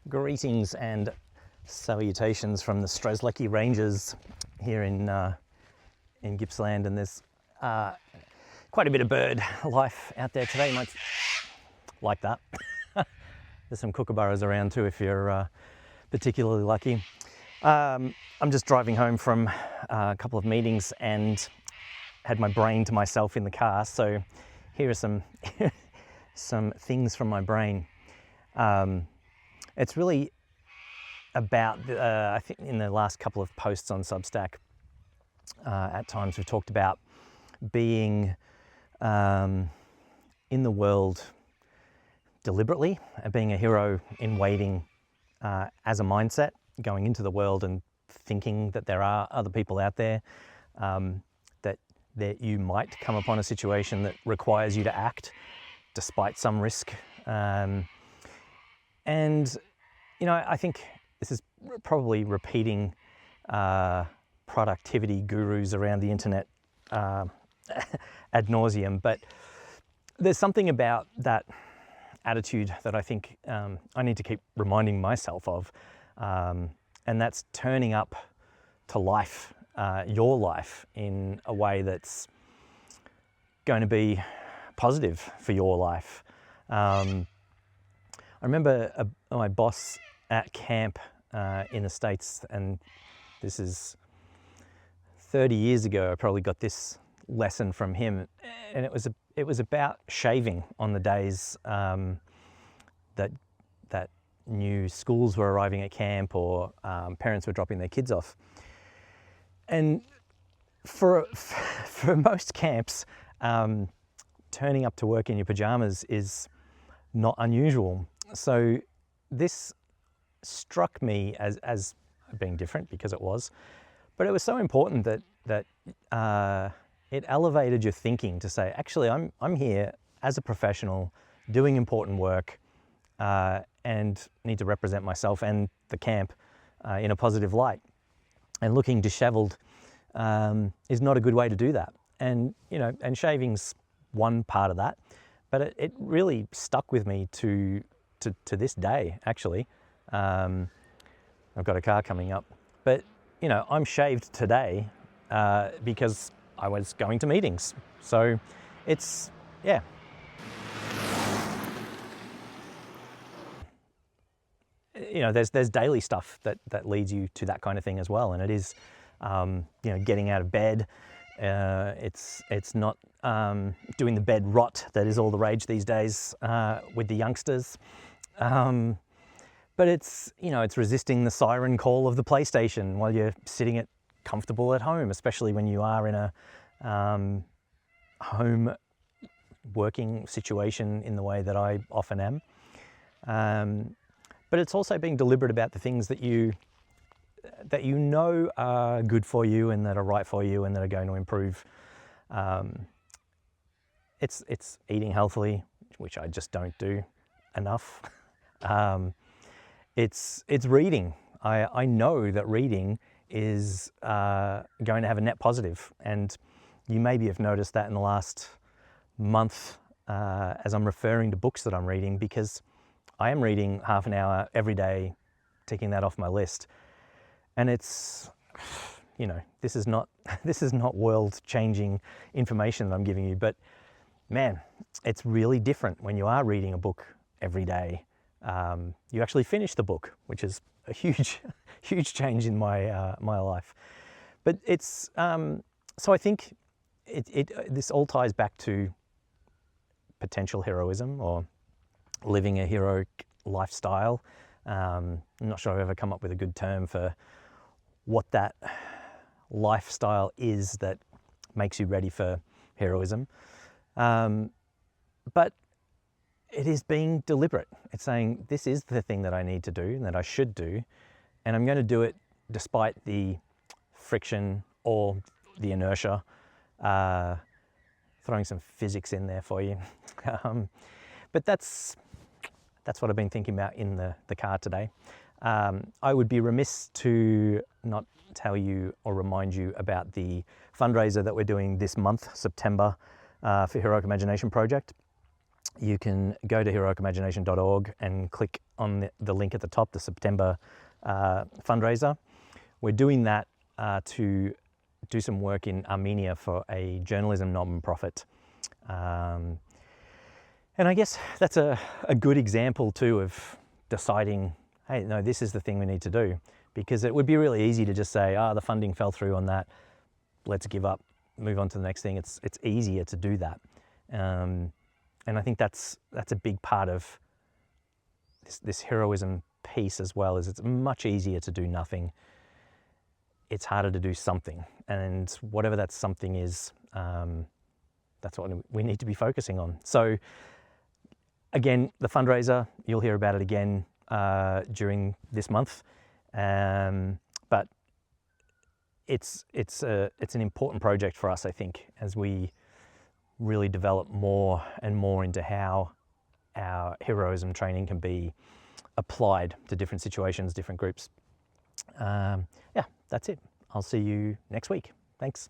Greetings and salutations from the Strzelecki Ranges here in Gippsland, and there's quite a bit of bird life out there today. You might like that. There's some kookaburras around too if you're particularly lucky. I'm just driving home from a couple of meetings and had my brain to myself in the car, so here are some some things from my brain. It's really about, I think in the last couple of posts on Substack, at times we've talked about being in the world deliberately, being a hero in waiting as a mindset, going into the world and thinking that there are other people out there, that you might come upon a situation that requires you to act despite some risk. And, you know, I think this is probably repeating productivity gurus around the internet ad nauseum, but there's something about that attitude that I think I need to keep reminding myself of, and that's turning up to life, your life, in a way that's going to be positive for your life. I remember my boss at camp in the States, and this is 30 years ago, I probably got this lesson from him, and it was about shaving on the days that new schools were arriving at camp, or parents were dropping their kids off. And for most camps, turning up to work in your pajamas is not unusual. So this struck me as being different, because it was, but it was so important that it elevated your thinking to say, actually, I'm here as a professional doing important work, and need to represent myself and the camp in a positive light. And looking disheveled is not a good way to do that. And you know, and shaving's one part of that, but it really stuck with me to this day, actually. I've got a car coming up, but you know, I'm shaved today because I was going to meetings. So it's, yeah. You know, there's daily stuff that leads you to that kind of thing as well, and it is, you know, getting out of bed. It's not doing the bed rot that is all the rage these days with the youngsters. But it's, you know, it's resisting the siren call of the PlayStation while you're sitting comfortable at home, especially when you are in a home working situation in the way that I often am. But it's also being deliberate about the things that you know are good for you and that are right for you and that are going to improve. It's eating healthily, which I just don't do enough. It's reading. I know that reading is going to have a net positive, and you maybe have noticed that in the last month as I'm referring to books that I'm reading, because I am reading half an hour every day, ticking that off my list. And it's, you know, this is not world-changing information that I'm giving you, but man, it's really different when you are reading a book every day. You actually finish the book, which is a huge change in my my life. But it's so I think this all ties back to potential heroism, or living a heroic lifestyle. I'm not sure I've ever come up with a good term for what that lifestyle is that makes you ready for heroism. But it is being deliberate. It's saying, this is the thing that I need to do and that I should do, and I'm going to do it despite the friction or the inertia. Throwing some physics in there for you. But that's what I've been thinking about in the car today. I would be remiss to not tell you or remind you about the fundraiser that we're doing this month, September, for Heroic Imagination Project. you can go to heroicimagination.org and click on the link at the top, the September fundraiser. We're doing that to do some work in Armenia for a journalism non-profit. And I guess that's a good example too of deciding, hey, no, this is the thing we need to do. Because it would be really easy to just say, the funding fell through on that, let's give up, move on to the next thing. It's easier to do that. And I think that's a big part of this heroism piece as well, is it's much easier to do nothing. It's harder to do something. And whatever that something is, that's what we need to be focusing on. So again, the fundraiser, you'll hear about it again during this month. But it's an important project for us, I think, as we really develop more and more into how our heroism training can be applied to different situations, different groups. Yeah, that's it. I'll see you next week. Thanks.